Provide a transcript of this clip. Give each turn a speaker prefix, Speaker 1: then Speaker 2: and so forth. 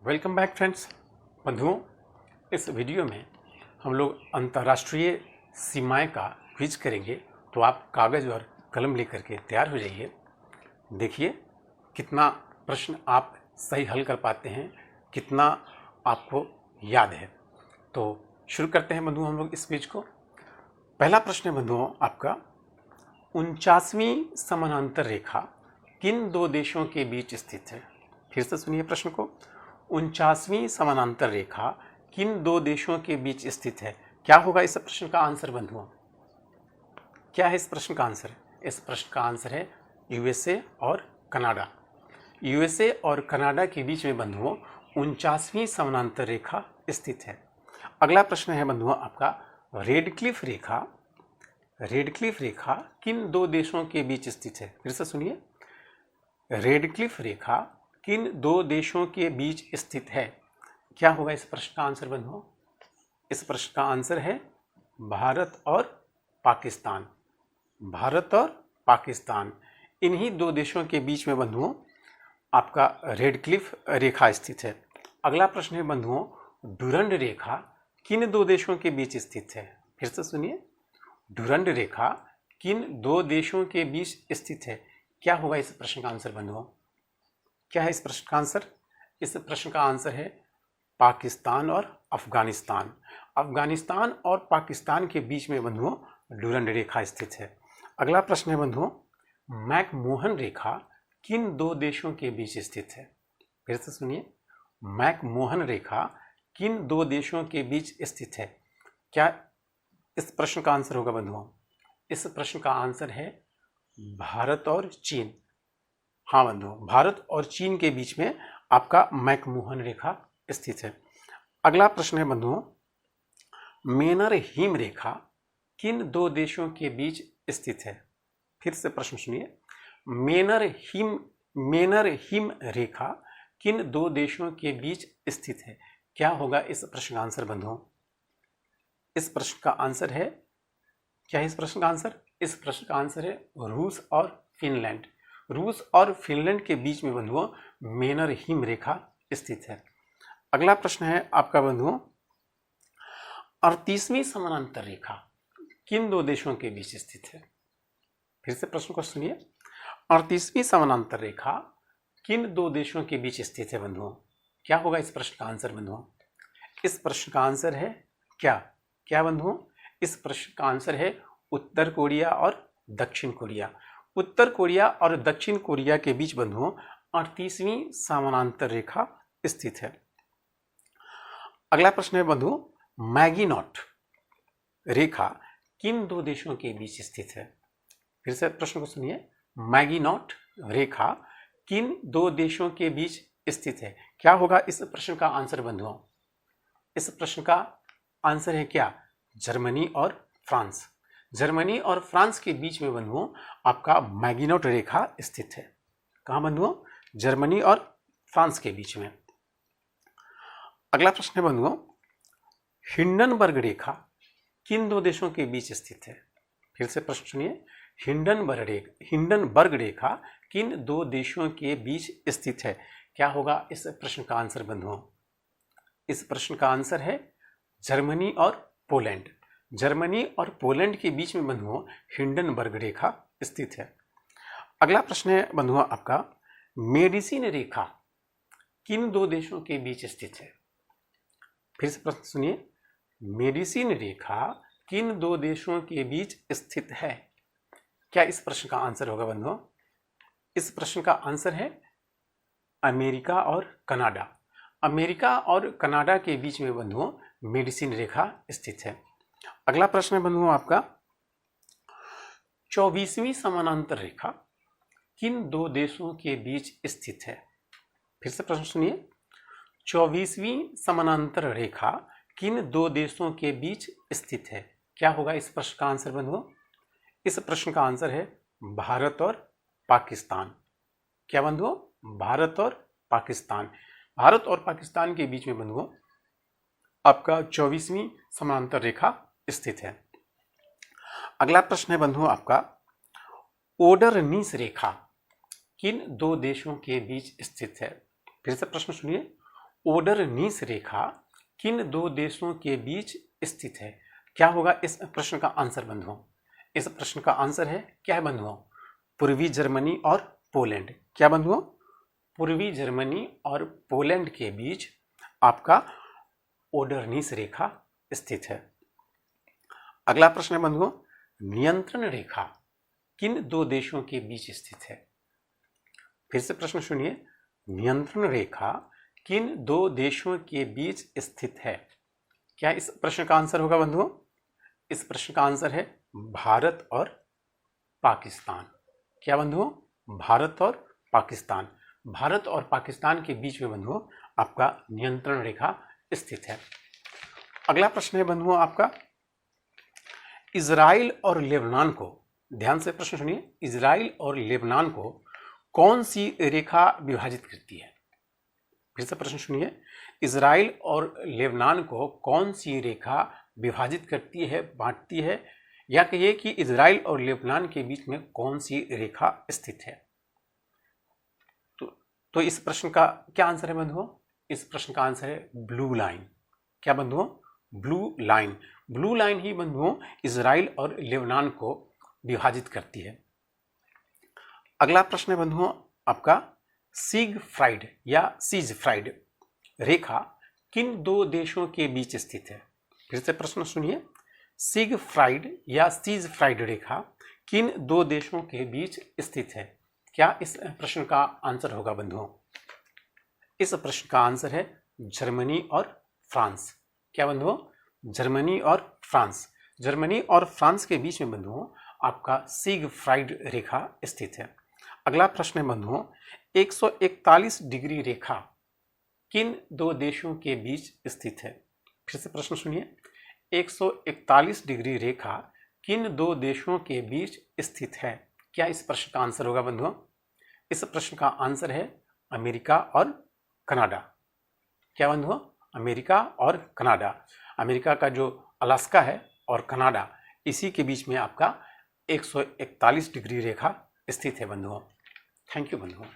Speaker 1: Welcome back friends. बंधुओं, इस video में हम लोग अंतर्राष्ट्रीय सीमाएं का क्विज करेंगे, तो आप कागज़ और कलम लेकर के तैयार हो जाइए। देखिए कितना प्रश्न आप सही हल कर पाते हैं, कितना आपको याद है। तो शुरू करते हैं बंधुओं हम लोग इस क्विज को। पहला प्रश्न है बंधुओं आपका, 49वीं समानांतर रेखा किन दो देशों के बीच स्थित है? फिर से सुनिए प्रश्न को। 49वीं समानांतर रेखा किन दो देशों के बीच स्थित है? क्या होगा इस प्रश्न का आंसर बंधुओं? क्या है इस प्रश्न का आंसर? इस प्रश्न का आंसर है यूएसए और कनाडा। यूएसए और कनाडा के बीच में बंधुओं 49वीं समानांतर रेखा स्थित है। अगला प्रश्न है बंधुओं आपका, रेडक्लिफ रेखा रेडक्लिफ रेखा किन दो देशों के बीच स्थित है? फिर से सुनिए, रेडक्लिफ रेखा किन दो देशों के बीच स्थित है? क्या होगा इस प्रश्न का आंसर बंधुओं? इस प्रश्न का आंसर है भारत और पाकिस्तान। भारत और पाकिस्तान, इन्हीं दो देशों के बीच में बंधुओं आपका रेडक्लिफ रेखा स्थित है। अगला प्रश्न है बंधुओं, डुरंड रेखा किन दो देशों के बीच स्थित है? फिर से सुनिए, डुरंड रेखा किन दो देशों के बीच स्थित है? क्या होगा इस प्रश्न का आंसर बंधुओं? क्या है इस प्रश्न का आंसर? इस प्रश्न का आंसर है पाकिस्तान और अफगानिस्तान। अफगानिस्तान और पाकिस्तान के बीच में बंधुओं डुरंड रेखा स्थित है। अगला प्रश्न है बंधुओं, मैकमोहन रेखा किन दो देशों के बीच स्थित है? फिर से सुनिए, मैकमोहन रेखा किन दो देशों के बीच स्थित है? क्या इस प्रश्न का आंसर होगा बंधुओं? इस प्रश्न का आंसर है भारत और चीन। हाँ बंधुओं, भारत और चीन के बीच में आपका मैकमोहन रेखा स्थित है। अगला प्रश्न है बंधुओं, मेनर हिम रेखा किन दो देशों के बीच स्थित है? फिर से प्रश्न सुनिए, मेनर हिम रेखा किन दो देशों के बीच स्थित है? क्या होगा इस प्रश्न का आंसर बंधुओं? इस प्रश्न का आंसर है, क्या है इस प्रश्न का आंसर? इस प्रश्न का आंसर है रूस और फिनलैंड। रूस और फिनलैंड के बीच में बंधुओं मेनर हिम रेखा स्थित है। अगला प्रश्न है आपका बंधुओं, 38वीं समानांतर रेखा किन दो देशों के बीच स्थित है? फिर से प्रश्न को सुनिए, 38वीं समानांतर रेखा किन दो देशों के बीच स्थित है बंधुओं? क्या होगा इस प्रश्न का आंसर बंधुओं? इस प्रश्न का आंसर है क्या बंधुओं? इस प्रश्न का आंसर है उत्तर कोरिया और दक्षिण कोरिया। उत्तर कोरिया और दक्षिण कोरिया के बीच बंधुओं 38वीं समानांतर रेखा स्थित है। अगला प्रश्न है बंधुओं, मैगिनॉट रेखा किन दो देशों के बीच स्थित है? फिर से प्रश्न को सुनिए, मैगिनॉट रेखा किन दो देशों के बीच स्थित है? क्या होगा इस प्रश्न का आंसर बंधुओं? इस प्रश्न का आंसर है क्या? जर्मनी और फ्रांस। जर्मनी और फ्रांस के बीच में बंधुओं आपका मैगिनॉट रेखा स्थित है। कहाँ बंधुओं? जर्मनी और फ्रांस के बीच में। अगला प्रश्न है बंधुओं, हिंडनबर्ग रेखा किन दो देशों के बीच स्थित है? फिर से प्रश्न सुनिए, हिंडनबर्ग रेखा किन दो देशों के बीच स्थित है? क्या होगा इस प्रश्न का आंसर बंधुओं? इस प्रश्न का आंसर है जर्मनी और पोलैंड। जर्मनी और पोलैंड के बीच में बंधुओं हिंडनबर्ग रेखा स्थित है। अगला प्रश्न है बंधुओं आपका, मेडिसिन रेखा किन दो देशों के बीच स्थित है? फिर से प्रश्न सुनिए, मेडिसिन रेखा किन दो देशों के बीच स्थित है? क्या इस प्रश्न का आंसर होगा बंधुओं? इस प्रश्न का आंसर है अमेरिका और कनाडा। अमेरिका और कनाडा के बीच में बंधुओं मेडिसिन रेखा स्थित है। अगला प्रश्न है बंधुओं आपका, 24वीं समानांतर रेखा किन दो देशों के बीच स्थित है? फिर से प्रश्न सुनिए, 24वीं समानांतर रेखा किन दो देशों के बीच स्थित है? क्या होगा इस प्रश्न का आंसर बंधुओं? इस प्रश्न का आंसर है भारत और पाकिस्तान। क्या बंधुओं? भारत और पाकिस्तान। भारत और पाकिस्तान के बीच में बंधुओं आपका 24वीं समानांतर रेखा स्थित है। अगला प्रश्न है बंधुओं आपका, ओडरनीस रेखा किन दो देशों के बीच स्थित है? फिर से प्रश्न सुनिए, ओडरनीस रेखा किन दो देशों के बीच स्थित है? क्या होगा इस प्रश्न का आंसर बंधुओं? इस प्रश्न का आंसर है क्या है बंधुओं? पूर्वी जर्मनी और पोलैंड। क्या बंधुओं? पूर्वी जर्मनी और पोलैंड के बीच आपका ओडरनीस रेखा स्थित है। अगला प्रश्न है बंधुओं, नियंत्रण रेखा किन दो देशों के बीच स्थित है? फिर से प्रश्न सुनिए, नियंत्रण रेखा किन दो देशों के बीच स्थित है? क्या इस प्रश्न का आंसर होगा बंधुओं? इस प्रश्न का आंसर है भारत और पाकिस्तान। क्या बंधुओं? भारत और पाकिस्तान। भारत और पाकिस्तान के बीच में बंधुओं आपका नियंत्रण रेखा स्थित है। अगला प्रश्न है बंधुओं आपका, इजराइल और लेबनान को, ध्यान से प्रश्न सुनिए, इजराइल और लेबनान को कौन सी रेखा विभाजित करती है? फिर से प्रश्न सुनिए, इजराइल और लेबनान को कौन सी रेखा विभाजित करती है, बांटती है, या कहिए कि इजराइल और लेबनान के बीच में कौन सी रेखा स्थित है? तो इस प्रश्न का क्या आंसर है बंधुओं? इस प्रश्न का आंसर है ब्लू लाइन। क्या बंधुओं? Blue line. ब्लू लाइन ही बंधुओं इजराइल और लेबनान को विभाजित करती है। अगला प्रश्न है बंधुओं आपका, सिगफ्राइड या सीजफ्राइड रेखा किन दो देशों के बीच स्थित है? फिर से प्रश्न सुनिए, सिगफ्राइड या सीजफ्राइड रेखा किन दो देशों के बीच स्थित है? क्या इस प्रश्न का आंसर होगा बंधुओं? इस प्रश्न का आंसर है जर्मनी और फ्रांस। क्या बंधुओं? जर्मनी और फ्रांस। जर्मनी और फ्रांस के बीच में बंधुओं आपका सिगफ्राइड रेखा स्थित है। अगला प्रश्न है बंधुओं, 141 डिग्री रेखा किन दो देशों के बीच स्थित है? फिर से प्रश्न सुनिए, 141 डिग्री रेखा किन दो देशों के बीच स्थित है? क्या इस प्रश्न का आंसर होगा बंधुओं? इस प्रश्न का आंसर है अमेरिका और कनाडा। क्या बंधुओं? अमेरिका और कनाडा। अमेरिका का जो अलास्का है और कनाडा, इसी के बीच में आपका 141 डिग्री रेखा स्थित है बंधुओं। थैंक यू बंधुओं।